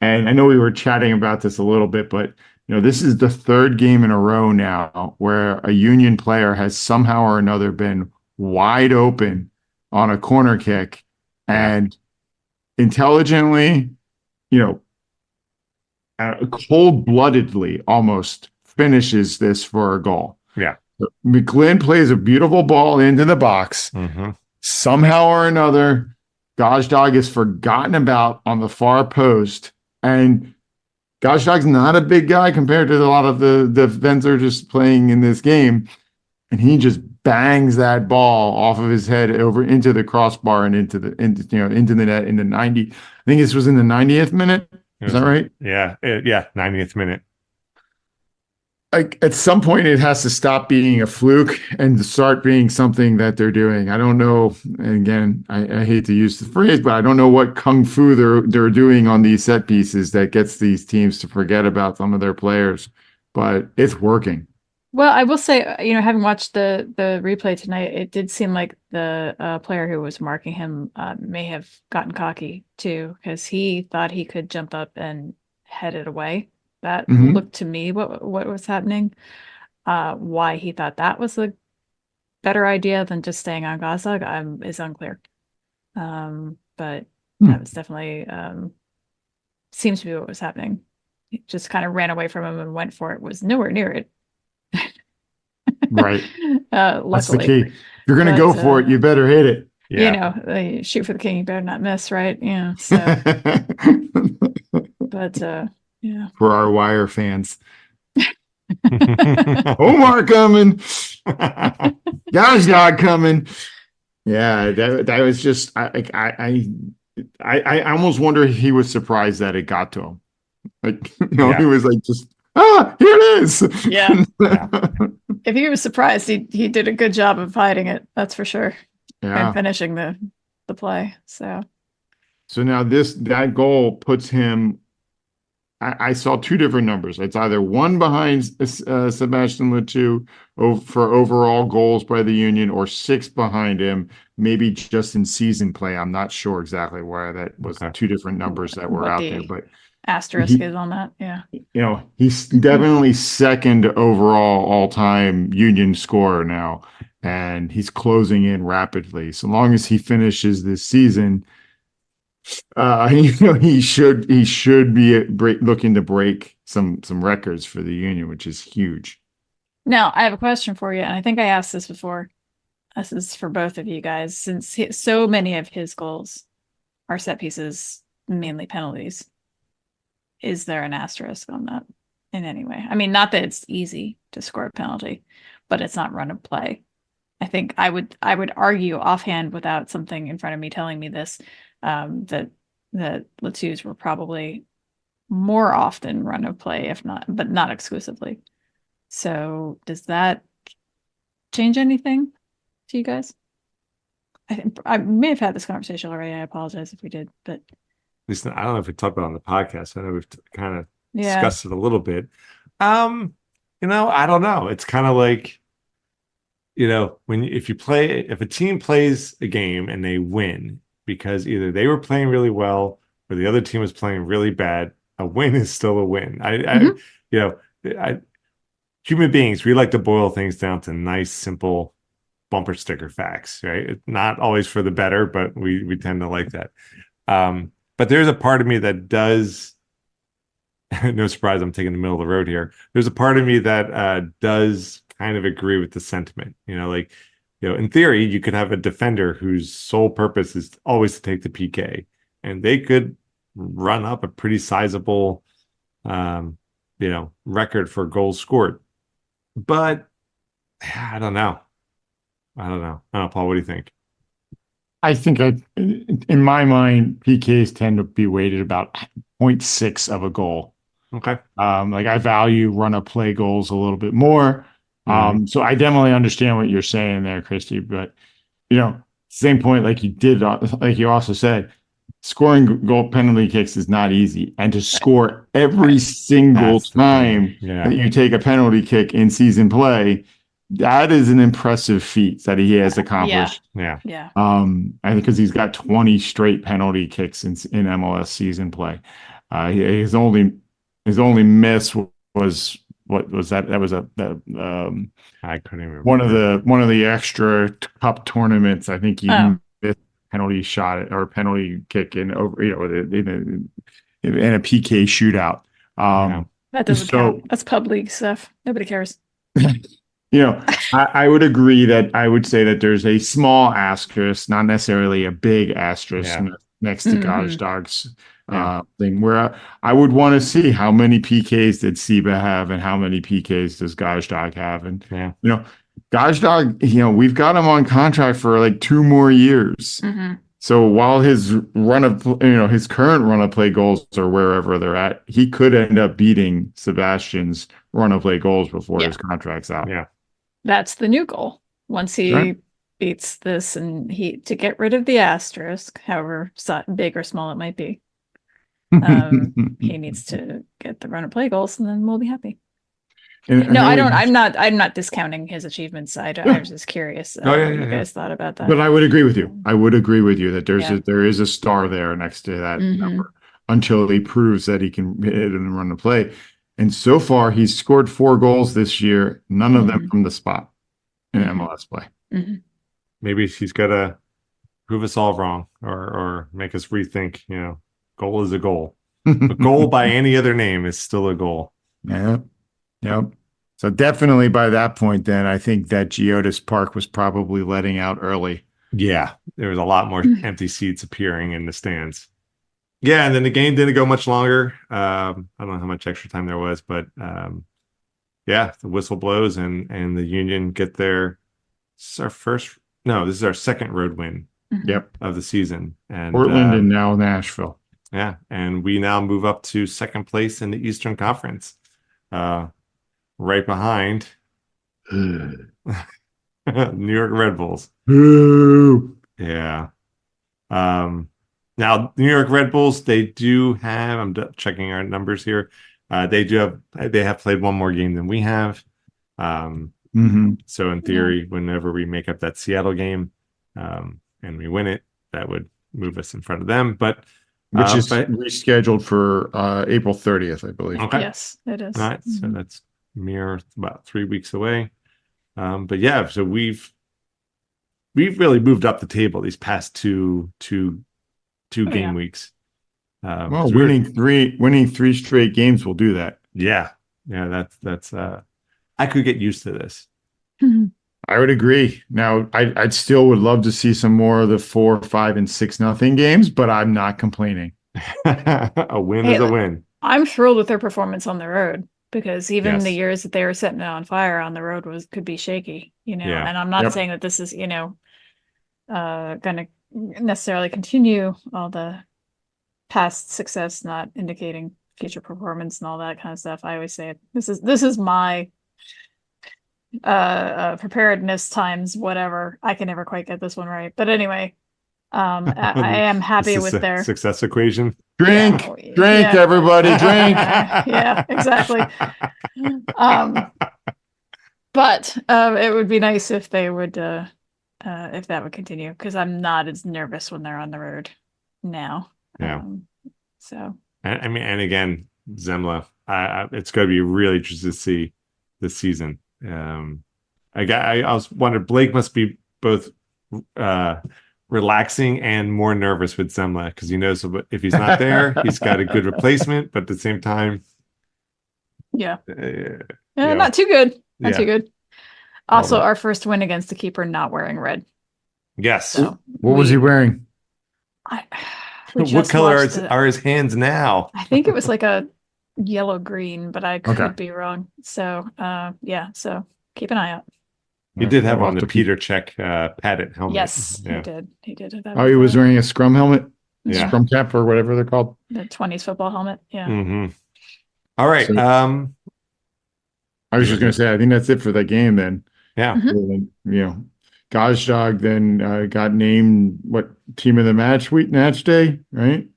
I know we were chatting about this a little bit, but this is the third game in a row now where a Union player has somehow or another been wide open on a corner kick and intelligently, cold-bloodedly almost finishes this for a goal. Yeah. McGlynn plays a beautiful ball into the box. Somehow or another, Gazdag is forgotten about on the far post, and Gazdag's not a big guy compared to a lot of the defenders just playing in this game, and he just bangs that ball off of his head over into the crossbar and into the net in the 90. I think this was in the 90th minute. Is that right? Yeah. 90th minute. Like, at some point it has to stop being a fluke and start being something that they're doing. I don't know. And again, I hate to use the phrase, but I don't know what kung fu they're doing on these set pieces that gets these teams to forget about some of their players, but it's working. Well, I will say, having watched the replay tonight, it did seem like the player who was marking him may have gotten cocky too, because he thought he could jump up and head it away. That looked to me what was happening. Why he thought that was a better idea than just staying on Gazdag is unclear. But that was definitely seems to be what was happening. He just kind of ran away from him and went for it. Was nowhere near it. Right. That's the Luckily. key. If you're going to go for it, you better hit it. Yeah. Shoot for the king, you better not miss, right? Yeah. So, but yeah. For our Wire fans. Omar coming. Gazdag coming. Yeah, that was just I almost wonder if he was surprised that it got to him. He was like, just here it is. Yeah. If he was surprised, he did a good job of hiding it, that's for sure. Yeah. And finishing the play. So So now that goal puts him. I saw two different numbers. It's either one behind Sebastian Letou for overall goals by the Union, or six behind him, maybe just in season play. I'm not sure exactly why that was two different numbers that were out there, but asterisk is on that. Yeah. He's definitely second overall all-time Union scorer now, and he's closing in rapidly. So long as he finishes this season, he should be looking to break some records for the Union, which is huge. Now, I have a question for you, and I think I asked this before. This is for both of you guys, since so many of his goals are set pieces, mainly penalties. Is there an asterisk on that in any way? I mean, not that it's easy to score a penalty, but it's not run of play. I think I would argue offhand, without something in front of me telling me this, that Letou's were probably more often run of play, if not, but not exclusively. So does that change anything to you guys? I think I may have had this conversation already. I apologize if we did, but at least I don't know if we talked about it on the podcast. I know we've kind of discussed it a little bit. I don't know. It's kind of like, if a team plays a game and they win because either they were playing really well or the other team was playing really bad, a win is still a win. Human beings, we like to boil things down to nice, simple bumper sticker facts, right? It's not always for the better, but we tend to like that. But there's a part of me that does, no surprise, I'm taking the middle of the road here. There's a part of me that does kind of agree with the sentiment. In theory, you could have a defender whose sole purpose is always to take the PK, and they could run up a pretty sizable, record for goals scored. But I don't know. Paul, what do you think? I think in my mind, PKs tend to be weighted about 0.6 of a goal. Okay. I value run up play goals a little bit more. So I definitely understand what you're saying there, Christy, but same point, like you also said, scoring goal penalty kicks is not easy. And to score every single time that you take a penalty kick in season play, that is an impressive feat that he has accomplished. Yeah. I think because he's got 20 straight penalty kicks in MLS season play. His only miss was what was that? That was I couldn't even remember. One of the extra cup tournaments. I think he missed penalty shot or penalty kick in a PK shootout. That doesn't count. That's pub league stuff. Nobody cares. I would agree that I would say that there's a small asterisk, not necessarily a big asterisk next to Gazdag's thing, where I would want to see how many PKs did Seba have and how many PKs does Gazdag have. And, Gazdag, we've got him on contract for like 2 more years. So while his his current run of play goals are wherever they're at, he could end up beating Sebastian's run of play goals before his contract's out. Yeah. That's the new goal. Once he beats this, and to get rid of the asterisk, however big or small it might be, he needs to get the run of play goals, and then we'll be happy. I'm not discounting his achievements. I was just curious what you guys thought about that. But I would agree with you. That there is a star there next to that number until he proves that he can hit and run the play. And so far, he's scored 4 goals this year, none of them from the spot in MLS play. Maybe he's got to prove us all wrong or make us rethink, goal is a goal. A goal by any other name is still a goal. Yep. So definitely by that point, then, I think that Geodis Park was probably letting out early. Yeah, there was a lot more empty seats appearing in the stands. Yeah, and then the game didn't go much longer. I don't know how much extra time there was, but the whistle blows and the Union get their. This is our second road win. Of the season. And Portland and now Nashville. Yeah, and we now move up to second place in the Eastern Conference, right behind New York Red Bulls. Ooh. Yeah. Now, the New York Red Bulls, they do have, checking our numbers here. They have played one more game than we have. So in theory, whenever we make up that Seattle game, and we win it, that would move us in front of them. But which is rescheduled for April 30th, I believe. Okay. Yes, it is. All right. So that's about 3 weeks away. But yeah, so we've really moved up the table these past two game weeks. Well, winning three straight games will do that. Yeah. That's I could get used to this. I would agree. Now, I'd still would love to see some more of the 4, 5, and 6-0 games, but I'm not complaining. A win is a win. I'm thrilled with their performance on the road, because even the years that they were setting it on fire on the road could be shaky, and I'm not saying that this is, going to necessarily continue all the past success, not indicating future performance and all that kind of stuff. I always say this is my preparedness times whatever. I can never quite get this one right, but anyway, I am happy with their success equation. Drink, everybody, drink. Yeah, exactly. But it would be nice if they would, if that would continue, because I'm not as nervous when they're on the road now. Yeah. So. I mean, and again, Zemla, it's going to be really interesting to see this season. I was wondering, Blake must be both relaxing and more nervous with Zemla, because he knows if he's not there, he's got a good replacement, but at the same time, not too good. Not too good. Also, Well, our first win against the keeper not wearing red. Yes. So what was he wearing? What color are his hands now? I think it was like a yellow green, but I could be wrong. So so keep an eye out. He did have on the Peter Check padded helmet. Yes, he did have that. Oh, he was wearing a scrum helmet, Yeah. scrum cap, or whatever they're called. The 20s football helmet. Yeah. All right. So- I was just going to say, I think that's it for that game then. Yeah. Gazdag then got named team of the match day, right?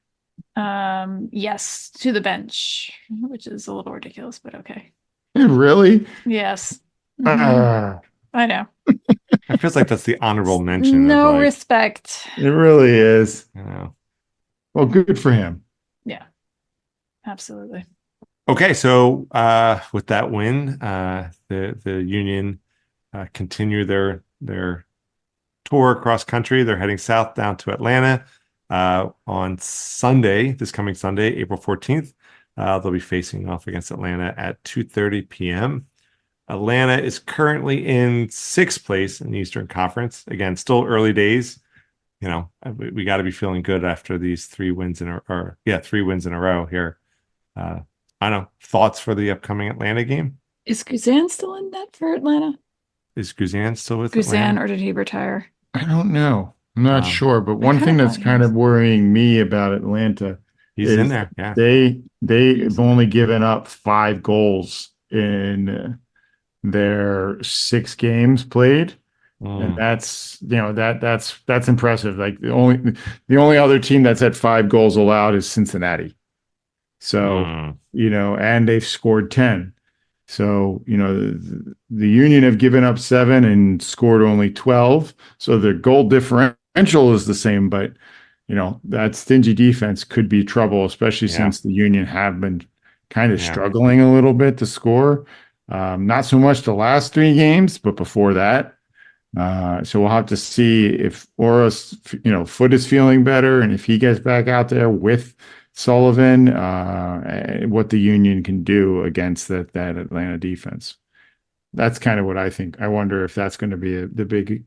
Yes, to the bench, which is a little ridiculous, but okay. Really? Yes. Ah, I know. It feels like that's the honorable mention. No respect. it really is. You know. Well, good for him. Yeah. Absolutely. Okay, so with that win, the Union continue their tour across country. They're heading south down to Atlanta on Sunday, this coming Sunday, April 14th. They'll be facing off against Atlanta at 2:30 p.m. Atlanta is currently in 6th place in the Eastern Conference. Again, still early days. We got to be feeling good after these 3 wins in a row here. I don't know. Thoughts for the upcoming Atlanta game? Is Gazan still in net for Atlanta? Is Gazan still with Gazan, Atlanta? or did he retire? I don't know. I'm not sure, but one thing that's kind of worrying me about Atlanta He's in there. Yeah. They've only given up 5 goals in their 6 games played. And that's that's impressive. Like the only other team that's had 5 goals allowed is Cincinnati. So, and they've scored 10. So, the Union have given up 7 and scored only 12. So their goal differential is the same, but that stingy defense could be trouble, especially since the Union have been kind of struggling a little bit to score. Not so much the last 3 games, but before that. So we'll have to see if Ora's, foot is feeling better, and if he gets back out there with Sullivan, what the Union can do against that Atlanta defense. That's kind of what I think. I wonder if that's going to be the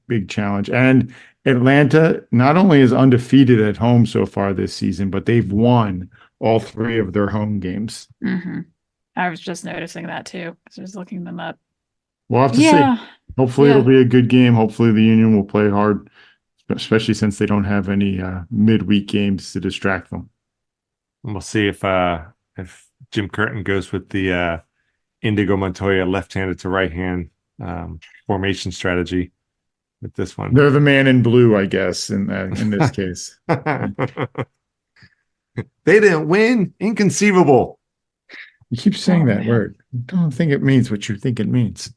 big challenge. And Atlanta not only is undefeated at home so far this season, but they've won all 3 of their home games. Mm-hmm. I was just noticing that too, because I was looking them up. We'll have to see. Hopefully it'll be a good game. Hopefully the Union will play hard, especially since they don't have any midweek games to distract them. And we'll see if Jim Curtin goes with the Indigo Montoya left-handed to right-hand formation strategy with this one. They're the man in blue, I guess, in this case. They didn't win. Inconceivable. You keep saying that man. word. Don't think it means what you think it means.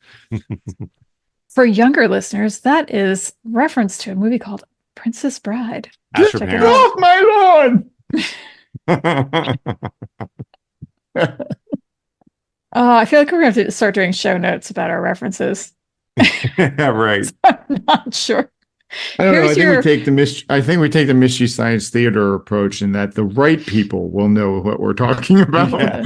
For younger listeners, that is reference to a movie called Princess Bride. Ask your Check it Get out. off my lawn! I feel like we're going to have to start doing show notes about our references. Yeah, right. I'm not sure. I don't know. Here's your- I think we take the Mystery Science Theater approach in that the right people will know what we're talking about. Yeah.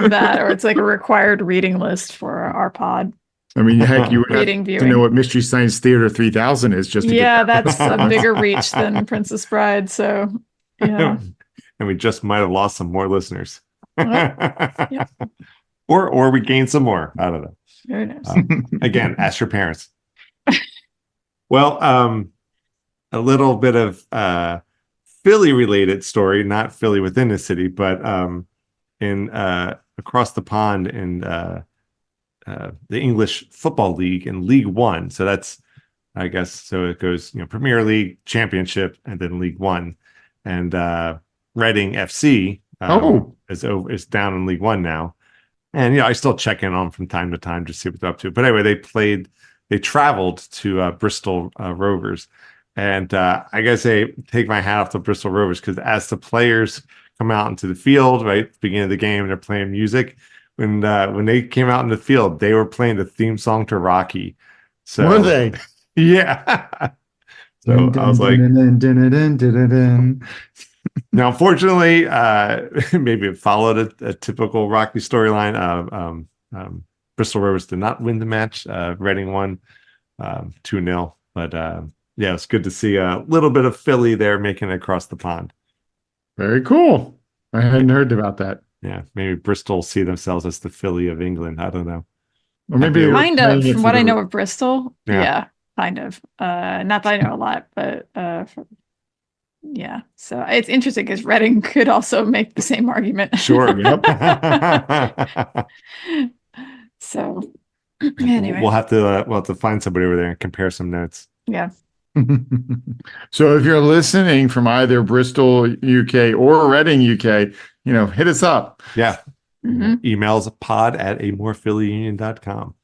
That, or it's like a required reading list for our pod. I mean, heck, you would have Reading, to viewing. know what Mystery Science Theater 3000 is just to Yeah, get that's a bigger reach than Princess Bride. So, yeah. And we just might have lost some more listeners. Yeah. Or we gained some more. I don't know. Very nice. Again, ask your parents. Well, a little bit of Philly related story, not Philly within the city, but in across the pond in the English Football League in League One. So that's, I guess, so it goes, Premier League, Championship, and then League One. And Reading FC is down in League One now. And I still check in on them from time to time to see what they're up to. But anyway, they traveled to Bristol Rovers. And I gotta say, take my hat off to Bristol Rovers, because as the players come out into the field, right, at the beginning of the game, they're playing music. When they came out in the field, they were playing the theme song to Rocky. So were they? Yeah. So I was like, now, unfortunately, maybe it followed a typical Rocky storyline. Bristol Rovers did not win the match. Reading won 2-0. But yeah, it's good to see a little bit of Philly there making it across the pond. Very cool. I hadn't heard about that. Yeah, maybe Bristol see themselves as the Philly of England. I don't know. Or maybe they were Kind of, playing it from for what I the- know of Bristol. Yeah. Yeah, kind of. Not that I know a lot, but yeah. So it's interesting because Reading could also make the same argument. Sure. Yep. So anyway, we'll have to find somebody over there and compare some notes. yeah. So if you're listening from either Bristol, UK or Reading, UK, hit us up. Yeah. Mhm. Emails pod@amorephillyunion.com,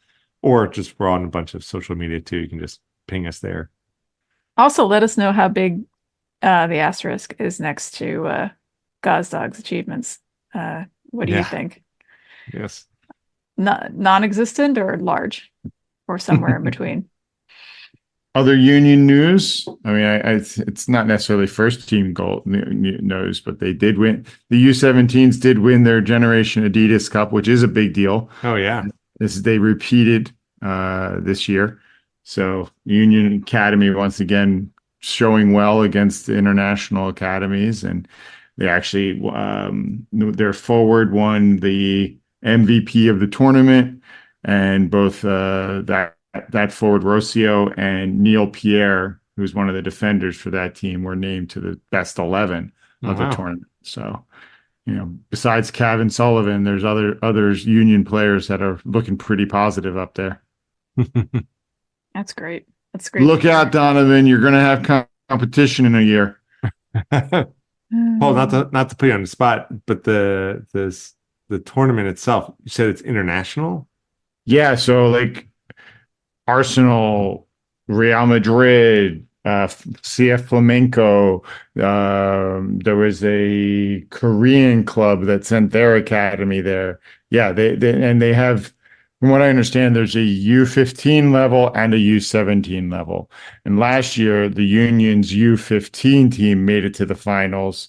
or just we're on a bunch of social media too. You can just ping us there. Also, let us know how big the asterisk is next to Gazdag's achievements. What do you Yeah. think? Yes. Non-existent or large, or somewhere in between? Other Union news. I mean, it's not necessarily first team goal news, but they did win. The U17s did win their Generation Adidas Cup, which is a big deal. Oh yeah. They repeated this year. So Union Academy once again showing well against the international academies, and they actually their forward won the MVP of the tournament, and both that forward Rossio and Neil Pierre, who's one of the defenders for that team, were named to the best 11 of the tournament. So, besides Kevin Sullivan, there's others Union players that are looking pretty positive up there. That's great. That's great. Look out, Donovan! You're going to have competition in a year. Paul, not to put you on the spot, but the tournament itself, you said it's international? Yeah, so like Arsenal, Real Madrid, CF Flamenco. There was a Korean club that sent their academy there. Yeah, they have, from what I understand, there's a U15 level and a U17 level. And last year, the Union's U15 team made it to the finals,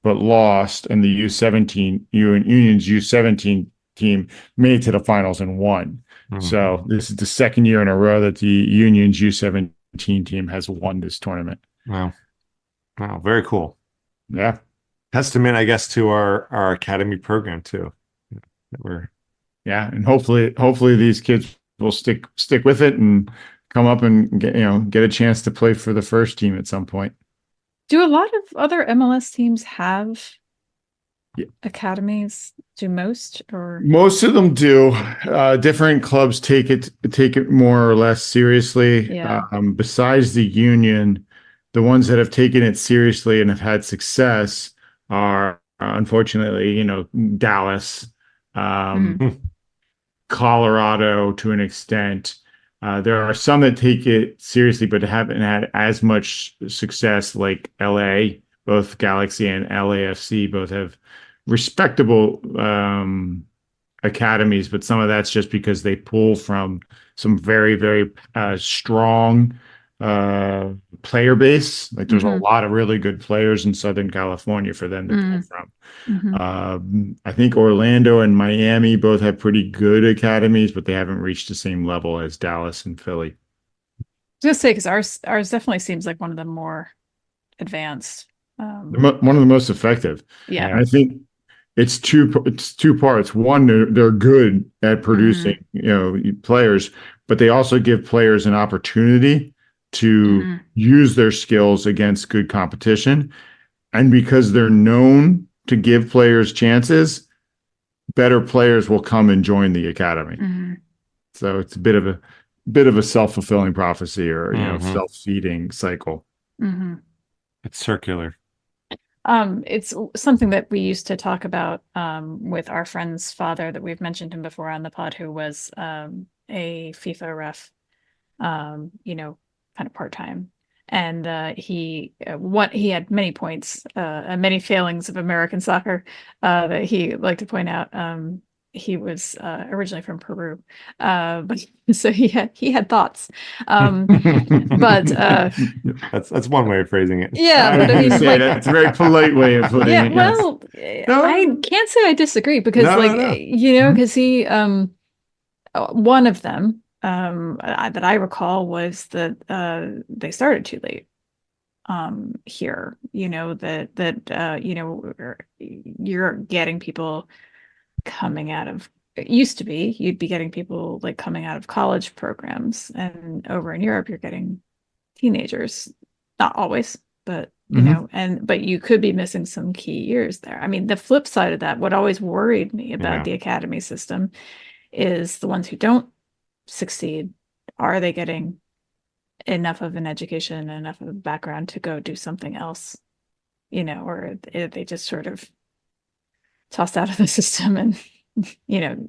but lost, and the Union's U17 team made it to the finals and won. Mm-hmm. So this is the second year in a row that the Union's U17 team has won this tournament. Wow, very cool. Yeah, testament, I guess, to our academy program too. And hopefully these kids will stick with it and come up and get a chance to play for the first team at some point. Do a lot of other MLS teams have academies? Do most of them do. Different clubs take it more or less seriously. Yeah. Besides the Union, the ones that have taken it seriously and have had success are unfortunately, Dallas, Mhm. Colorado to an extent. There are some that take it seriously, but haven't had as much success, like LA. Both Galaxy and LAFC both have respectable academies, but some of that's just because they pull from some very, very strong player base. Like there's a Mhm. lot of really good players in Southern California for them to pull Mhm. from. Mhm. I think Orlando and Miami both have pretty good academies, but they haven't reached the same level as Dallas and Philly. Just say because ours definitely seems like one of the more advanced. One of the most effective. Yeah. And I think it's two parts. One, they're good at producing, Mhm. players, but they also give players an opportunity to Mhm. use their skills against good competition. And because they're known to give players chances, better players will come and join the academy. Mhm. So it's a bit of a self-fulfilling prophecy, or Mhm. self-feeding cycle. Mhm. It's circular. It's something that we used to talk about with our friend's father that we've mentioned him before on the pod, who was a FIFA ref, kind of part-time. And he had many points and many failings of American soccer that he liked to point out. He was originally from Peru, but so he had thoughts. But That's one way of phrasing it. yeah, I was but I going to mean, say like, that's a very polite way of putting yeah, it. Yes. well, I No, can't say I disagree because, no, like, no, no. Mhm. because he, one of them, that I recall was that they started too late, here, you're getting people coming out of, it used to be, you'd be getting people like coming out of college programs, and over in Europe, you're getting teenagers, not always, but Mhm. but you could be missing some key years there. I mean, the flip side of that, what always worried me about Yeah. the academy system is the ones who don't succeed, are they getting enough of an education, enough of a background to go do something else, or are they just sort of tossed out of the system and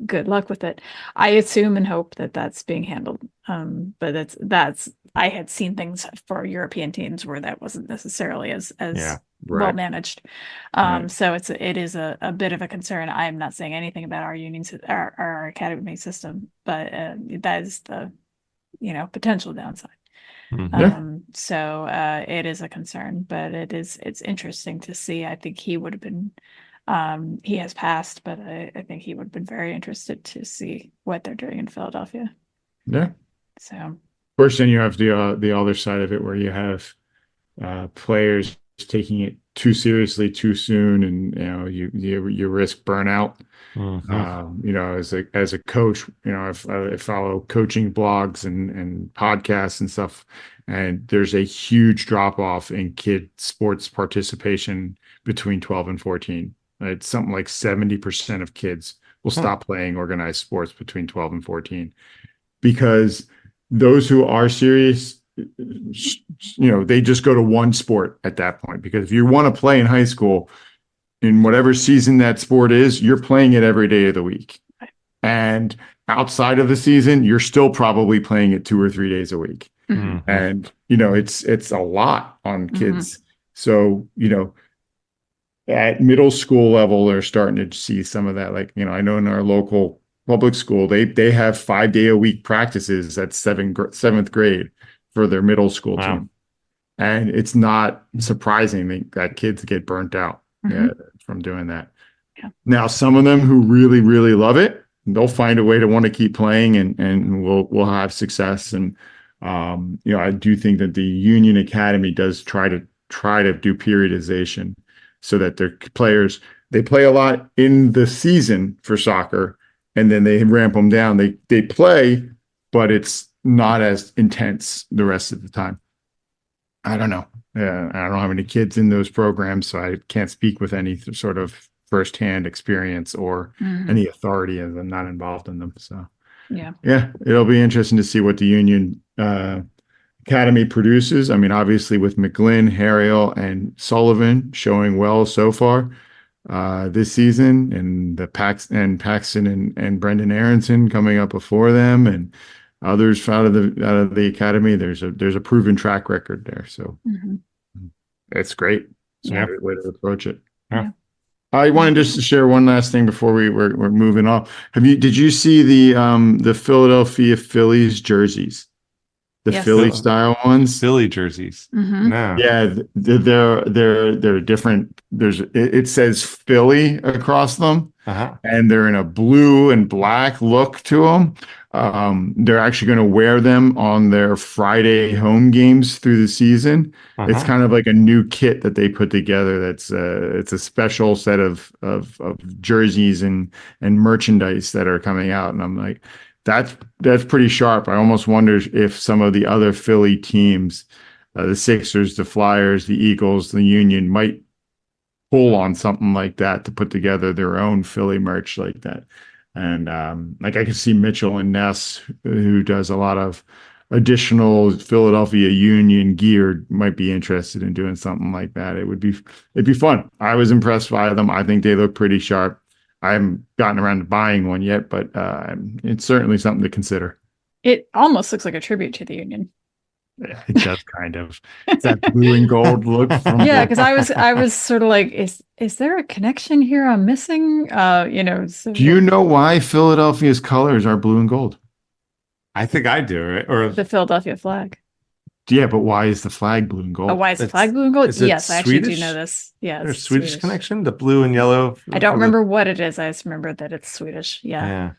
good luck with it. I assume and hope that that's being handled. But that's I had seen things for European teams where that wasn't necessarily as Yeah. well Right. managed. Right. So it is a bit of a concern. I'm not saying anything about our unions, our academy system, but that is the potential downside. Mhm. Yeah. So it is a concern, but it's interesting to see. I think he would have been he has passed, but I think he would have been very interested to see what they're doing in Philadelphia. Yeah. So Of course, then you have the other side of it where you have players taking it too seriously too soon, and you risk burnout. Mhm. As a coach, I follow coaching blogs and podcasts and stuff, and there's a huge drop off in kid sports participation between 12 and 14. It's something like 70% of kids will Huh. stop playing organized sports between 12 and 14, because those who are serious, they just go to one sport at that point. Because if you want to play in high school, in whatever season that sport is, you're playing it every day of the week. And outside of the season, you're still probably playing it 2 or 3 days a week. mhm, Mhm. And, it's a lot on mhm, kids. So, at middle school level, they're starting to see some of that. Like, I know in our local public school, they have 5-day-a-week practices at seventh grade for their middle school Wow. team. And it's not surprising that kids get burnt out mhm. from doing that. Yeah. Now, some of them who really, really love it, they'll find a way to want to keep playing, and we'll have success. And I do think that the Union Academy does try to do periodization so that their players, they play a lot in the season for soccer, and then they ramp them down. They play, but it's not as intense the rest of the time. I don't know. I don't have any kids in those programs, so I can't speak with any sort of firsthand experience or Mhm. any authority, as I'm not involved in them. So, Yeah. yeah, it'll be interesting to see what the Union Academy produces. I mean, obviously with McGlynn, Harriel, and Sullivan showing well so far, this season, and Paxton and Brendan Aronson coming up before them, and others out of the academy. There's a proven track record there, so it's great. It's a great way to approach it. Yeah. I wanted just to share one last thing before we're moving on. Did you see the Philadelphia Phillies jerseys? The Yes. Philly style ones? Philly jerseys. No. Yeah, they're different. It says Philly across them, and they're in a blue and black look to them. They're actually going to wear them on their Friday home games through the season. It's kind of like a new kit that they put together. It's a special set of jerseys and merchandise that are coming out, and I'm like, that's pretty sharp. I almost wonder if some of the other Philly teams, the Sixers, the Flyers, the Eagles, the Union, might pull on something like that to put together their own Philly merch like that. And I could see Mitchell and Ness, who does a lot of additional Philadelphia Union gear, might be interested in doing something like that. It'd be fun. I was impressed by them. I think they look pretty sharp. I haven't gotten around to buying one yet, but it's certainly something to consider. It almost looks like a tribute to the Union. Yeah, it does kind of. It's that blue and gold look. Yeah, because I was sort of like, is there a connection here I'm missing? So do you know why Philadelphia's colors are blue and gold? I think I do, right? Or the Philadelphia flag. Yeah, but why is the flag blue and gold? Oh, why is the flag blue and gold? Is it Yes, I actually do Swedish? know this. Yeah, there's it's Swedish connection, the blue and yellow. I don't remember what it is. I just remember that it's Swedish. Yeah.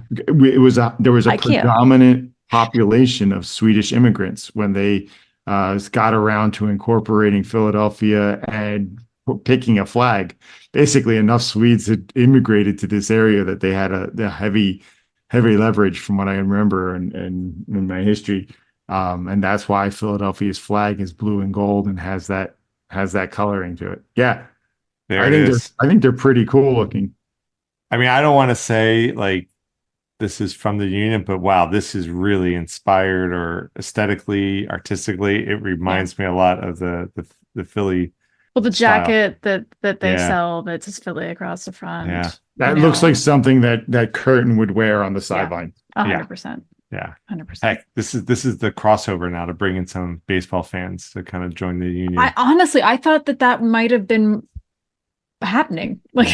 There was a IKEA. predominant population of Swedish immigrants when they got around to incorporating Philadelphia and picking a flag. Basically, enough Swedes had immigrated to this area that they had the heavy leverage, from what I remember in my history. And that's why Philadelphia's flag is blue and gold and has that coloring to it. Yeah. I think they're pretty cool looking. I mean, I don't want to say like this is from the Union, but wow, this is really inspired, or aesthetically, artistically, it reminds me a lot of the Philly. Well, the style. jacket that they sell, that says Philly across the front. Yeah. That looks like something that Curtin would wear on the sideline. 100%. Yeah. 100%. Heck, this is the crossover now to bring in some baseball fans to kind of join the Union. I thought that might have been happening, like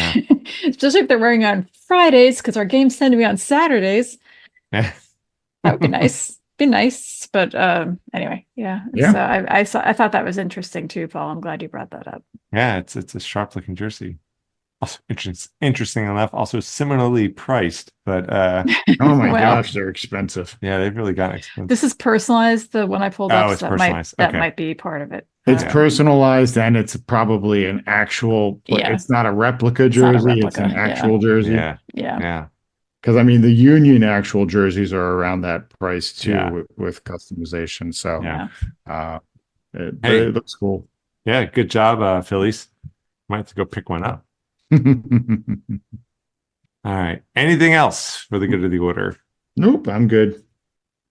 especially if they're wearing on Fridays, because our games tend to be on Saturdays. That would be nice. Be nice, but anyway, So I thought that was interesting too, Paul. I'm glad you brought that up. Yeah, it's a sharp looking jersey. Also interesting enough, also similarly priced, but oh my gosh, they're expensive. Yeah, they've really gotten expensive. This is personalized. The one I pulled up, it's so personalized. that might be part of it. It's personalized, and it's probably an actual. It's not a replica jersey. It's an actual jersey. Yeah. Because I mean, the Union actual jerseys are around that price too, with customization. So it looks cool. Yeah, good job, Phillies. Might have to go pick one up. All right. Anything else for the good of the order? Nope, I'm good.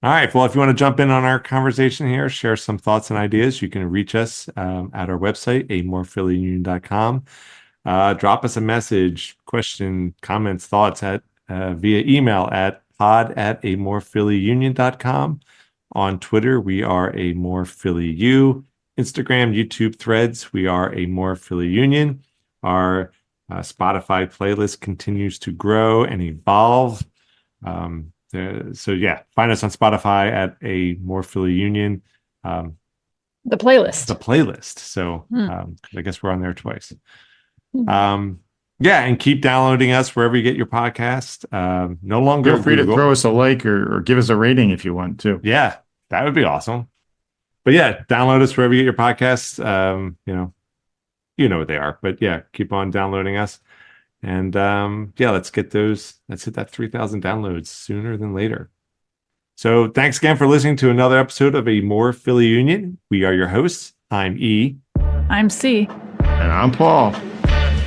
All right. Well, if you want to jump in on our conversation here, share some thoughts and ideas, you can reach us at our website, amorephillyunion.com. Drop us a message, question, comments, thoughts at via email at pod@amorephillyunion.com. On Twitter, we are amorephillyu. Instagram, YouTube, Threads, we are amorephillyunion. Our Spotify playlist continues to grow and evolve. Find us on Spotify at amorephillyunion. The playlist. So I guess we're on there twice. And keep downloading us wherever you get your podcast. No longer feel free to throw us a like or give us a rating if you want to. Yeah, that would be awesome. But download us wherever you get your podcasts. You know what they are, but keep on downloading us. And let's hit that 3,000 downloads sooner than later. So thanks again for listening to another episode of A More Philly Union. We are your hosts. I'm E. I'm C. And I'm Paul.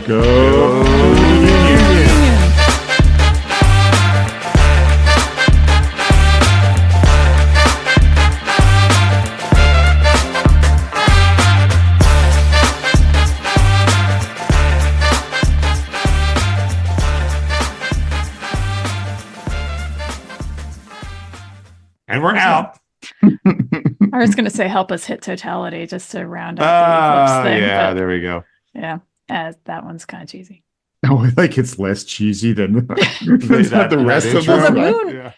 Go Union! And we're out. I was going to say, help us hit totality just to round out the eclipse thing. Yeah, but there we go. yeah, that one's kind of cheesy. Oh, like it's less cheesy than the rest that of intro. this. Well, the one. moon- Yeah.